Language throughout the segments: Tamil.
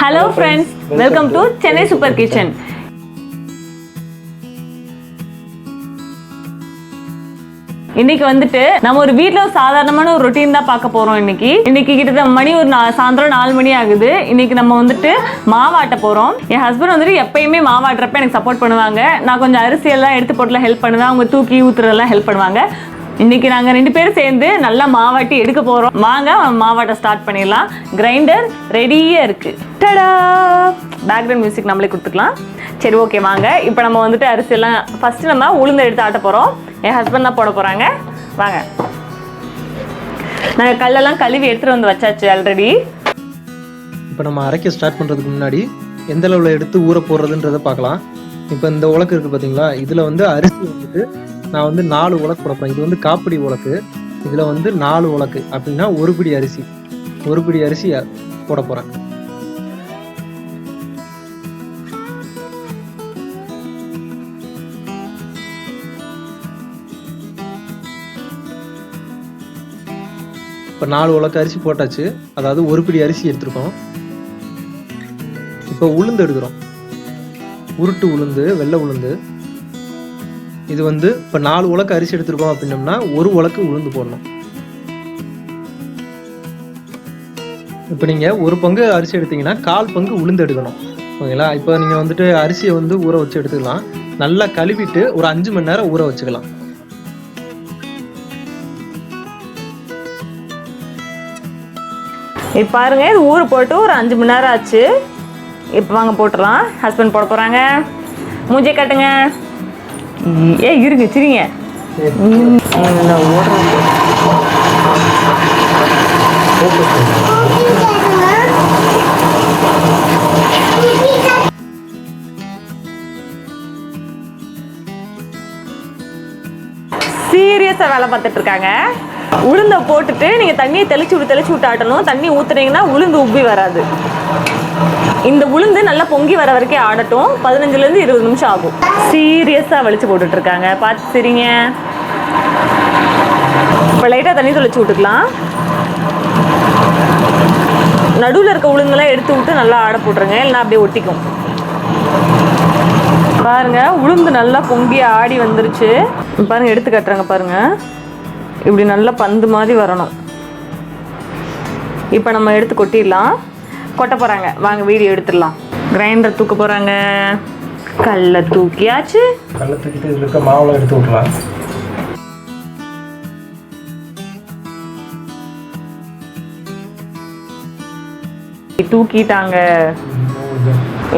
Hello friends, welcome to Chennai Super Kitchen. இன்னைக்கு வந்துட்டு நம்ம ஒரு வீட்ல ஒரு சாதாரணமான ஒரு ரொட்டீன் தான் பார்க்க போறோம். இன்னைக்கு கிட்ட மணி ஒரு சாயந்தரம் 4 மணி ஆகுது. இன்னைக்கு நம்ம வந்துட்டு மாவாட்ட போறோம். என் ஹஸ்பண்ட் வந்துட்டு எப்பயுமே மாவாட்டுறப்ப எனக்கு சப்போர்ட் பண்ணுவாங்க. நான் கொஞ்சம் அரிசி எல்லாம் எடுத்து போட்டுல ஹெல்ப் பண்ணுவேன். அவங்க தூக்கி ஊத்துறதெல்லாம் ஹெல்ப் பண்ணுவாங்க. இன்னைக்கு நாங்க 2 பேரும் சேர்ந்து நல்லா மாவாட்டி எடுக்க போறோம். வாங்க மாவாட்ட ஸ்டார்ட் பண்ணிடலாம். கிரைண்டர் ரெடியா இருக்கு. டடா! பேக்ரவுண்ட் மியூசிக் நம்மளே கொடுத்துக்கலாம். சரி, ஓகே, வாங்க. இப்போ நம்ம வந்துட்டு அரிசி எல்லாம் ஃபர்ஸ்ட் நம்ம உளுந்து எடுத்து ஆட்ட போறோம். என் ஹஸ்பண்ட் தான் போட போறாங்க. வாங்க. நாங்கள் கல்லெல்லாம் கழுவி எடுத்துட்டு வந்து வச்சாச்சு ஆல்ரெடி. இப்போ நம்ம அரைக்க ஸ்டார்ட் பண்றதுக்கு முன்னாடி எந்த அளவுல எடுத்து ஊற போடுறதுன்றத பார்க்கலாம். இப்போ இந்த உலக்கு இருக்கு பாத்தீங்களா, இதுல வந்து அரிசி வந்துட்டு நான் வந்து 4 உலக்கு போட போறேன். இது வந்து காப்பிடி உலக்கு. இதுல வந்து 4 உலக்கு அப்படின்னா ஒரு பிடி அரிசி போட போறேன். இப்போ 4 உலக்கு அரிசி போட்டாச்சு. அதாவது ஒரு பிடி அரிசி எடுத்துருக்கோம். இப்போ உளுந்து எடுக்கிறோம். உருட்டு உளுந்து, வெள்ளை உளுந்து. இது வந்து இப்போ 4 உலக்கு அரிசி எடுத்துருக்கோம் அப்படின்னம்னா ஒரு உலக்கு உளுந்து போடணும். இப்போ நீங்கள் ஒரு பங்கு அரிசி எடுத்தீங்கன்னா 1/4 பங்கு உளுந்து எடுக்கணும். ஓகேங்களா? இப்போ நீங்கள் வந்துட்டு அரிசியை வந்து ஊற வச்சு எடுத்துக்கலாம். நல்லா கழுவிட்டு ஒரு 5 மணி நேரம் ஊற வச்சுக்கலாம். இப்போ பாருங்க, இது ஊற போட்டு ஒரு 5 மணி நேரம் ஆச்சு. இப்போ வாங்க போட்டுடலாம். ஹஸ்பண்ட் போட போறாங்க. மூஞ்சியை காட்டுங்க. இருங்க, சரிங்க. சீரியஸா வேலை பார்த்துட்டு இருக்காங்க. உளுந்த போட்டுட்டு நீங்க தண்ணியை தெளிச்சு விட்டு ஆட்டணும். தண்ணி ஊத்துனீங்கன்னா உளுந்து உப்பி வராது. இந்த உளுந்து நல்லா பொங்கி வர வரைக்கும் ஆடட்டும். 15 to 20 நிமிஷம் ஆகும். சீரியஸா வலிச்சு போட்டுட்டு இருக்காங்க. பார்த்து சரிங்க. இப்போ லைட்டா தண்ணி தெளிச்சு விட்டுக்கலாம். நடுவில் இருக்க உளுந்தெல்லாம் எடுத்து விட்டு நல்லா ஆட போட்டுருங்க, இல்லைன்னா அப்படியே ஒட்டிக்கும். பாருங்க, உளுந்து நல்லா பொங்கி ஆடி வந்துருச்சு. பாருங்க, எடுத்து கட்டுறாங்க பாருங்க. இப்படி நல்லா பந்து மாதிரி வரணும். இப்போ நம்ம எடுத்து கொட்டிடலாம். கொட்ட போறாங்க. வாங்க வீடியோ எடுத்துடலாம். கிரைண்டர் தூக்க போறாங்க. கல்லை தூக்கியாச்சு. கல்லை தூக்கிட்டு இதில் இருக்க மாவுலாம் எடுத்து விட்டுலாம். தூக்கிட்டாங்க.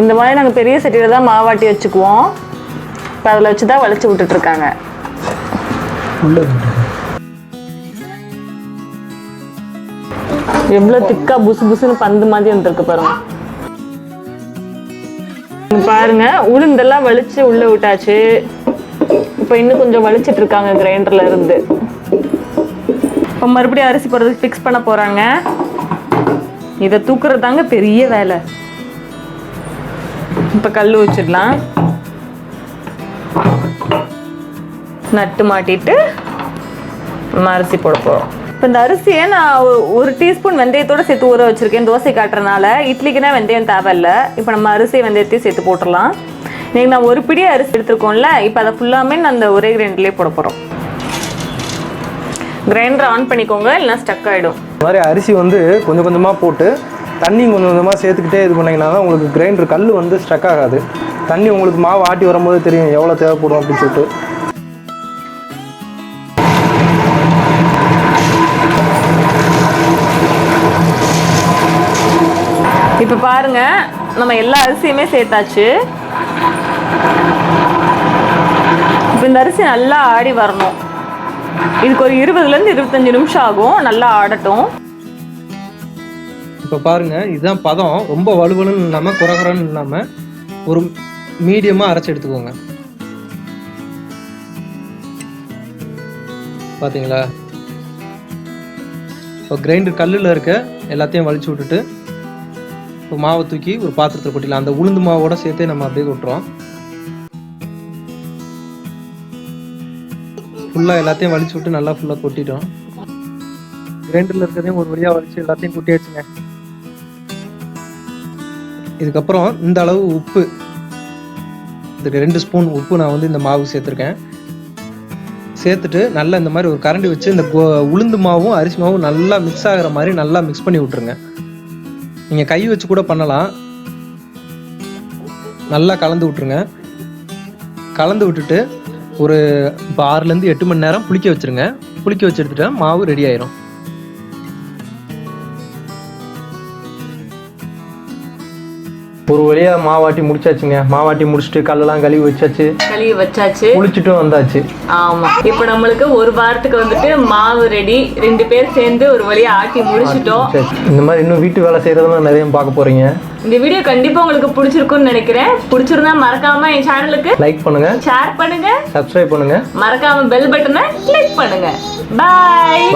இந்த மாதிரி நாங்கள் பெரிய சட்டியில தான் மாவாட்டி வச்சுக்குவோம். இப்போ அதில் வச்சு தான் வளைச்சு விட்டுட்டு இருக்காங்க. எவ்வளவு திக்கா புசு புசுன்னு பந்து மாதிரி வந்துருக்கு பாருங்க. பாருங்க, உளுந்தெல்லாம் வலிச்சு உள்ள விட்டாச்சு. இப்ப இன்னும் கொஞ்சம் வலிச்சிட்டு இருக்காங்க கிரைண்டர்ல இருந்து. இப்ப மறுபடியும் அரிசி போடுறதுக்கு ஃபிக்ஸ் பண்ண போறாங்க. இதை தூக்குறதாங்க பெரிய வேலை. இப்ப கல்லு வச்சிடலாம். நட்டு மாட்டிட்டு நம்ம அரிசி போட போறோம். இப்போ இந்த அரிசியை நான் 1 டீஸ்பூன் வெந்தயத்தோட சேர்த்து ஊற வச்சிருக்கேன். தோசை காட்டுறதுனால. இட்லிக்குனா வெந்தயம் தேவையில்லை. இப்போ நம்ம அரிசி வெந்தயத்தையும் சேர்த்து போட்டுடலாம். இன்னைக்கு நான் 1 பிடி அரிசி எடுத்துருக்கோம்ல, இப்போ அதை ஃபுல்லாமே நான் அந்த ஒரே கிரைண்டர்லேயே போட போகிறோம். கிரைண்டர் ஆன் பண்ணிக்கோங்க, இல்லைனா ஸ்டக் ஆகிடும். இந்த மாதிரி அரிசி வந்து கொஞ்சம் கொஞ்சமாக போட்டு தண்ணி கொஞ்சம் கொஞ்சமாக சேர்த்துக்கிட்டே இது பண்ணிங்கன்னா தான் உங்களுக்கு கிரைண்டர் கல் வந்து ஸ்டக் ஆகாது. தண்ணி உங்களுக்கு மாவு ஆட்டி வரும்போது தெரியும் எவ்வளோ தேவைப்படும் அப்படின்னு சொல்லிட்டு. இப்போ பாருங்க, நம்ம எல்லா அரிசியுமே சேர்த்தாச்சு. இப்போ இந்த அரிசி நல்லா ஆடி வரணும். இதுக்கு ஒரு 20 to 25 நிமிஷம் ஆகும். நல்லா ஆடட்டும். இப்போ பாருங்க, இதுதான் பதம். ரொம்ப வலுவலுன்னு இல்லாமல் குறகுறன்னு இல்லாமல் ஒரு மீடியமாக அரைச்சி எடுத்துக்கோங்க. பார்த்தீங்களா? இப்போ கிரைண்டர் கல்லில் இருக்க எல்லாத்தையும் வலிச்சு விட்டுட்டு இப்போ மாவை தூக்கி ஒரு பாத்திரத்தில் கொட்டிடலாம். அந்த உளுந்து மாவோட சேர்த்தே நம்ம அப்படியே கொட்டுறோம். ஃபுல்லாக எல்லாத்தையும் வலிச்சு விட்டு நல்லா ஃபுல்லாக கொட்டிட்டோம். கிரைண்டரில் இருக்கிறதையும் ஒரு வழியாக வலிச்சு எல்லாத்தையும் கொட்டியாச்சுங்க. இதுக்கப்புறம் இந்த அளவு உப்பு, இதுக்கு 2 ஸ்பூன் உப்பு நான் வந்து இந்த மாவு சேர்த்துருக்கேன். சேர்த்துட்டு நல்லா இந்த மாதிரி ஒரு கரண்டி வச்சு இந்த உளுந்து மாவும் அரிசி மாவும் நல்லா மிக்ஸ் ஆகிற மாதிரி நல்லா மிக்ஸ் பண்ணி விட்ருங்க. நீங்கள் கை வச்சு கூட பண்ணலாம். நல்லா கலந்து விட்ருங்க. கலந்து விட்டுட்டு ஒரு இப்போ 6லேருந்து 8 மணி நேரம் புளிக்க வச்சுருங்க. புளிக்க வச்சு எடுத்துட்டா மாவு ரெடி ஆயிரும். ஒரு வழியா மாவாட்டி முடிச்சாச்சுங்க. மாவாட்டி முடிச்சுட்டு கல்லெல்லாம் கழுவி வச்சாச்சு, குளிச்சுட்டும் வந்தாச்சு. ஆமா, இப்போ நம்மளுக்கு ஒரு வாரத்துக்கு வந்துட்டு மாவு ரெடி. 2 பேர் சேர்ந்து ஒரு வழியா ஆட்டி முடிச்சிட்டோம். இந்த மாதிரி இன்னும் வீட்டு வேலை செய்யறதெல்லாம் நிறைய பார்க்க போறீங்க. இந்த வீடியோ கண்டிப்பா உங்களுக்கு பிடிச்சிருக்கும்னு நினைக்கிறேன். பிடிச்சிருந்தா மறக்காம என் சேனலுக்கு லைக் பண்ணுங்க, ஷேர் பண்ணுங்க, சப்ஸ்கிரைப் பண்ணுங்க, மறக்காம பெல் பட்டனை கிளிக் பண்ணுங்க. பாய்.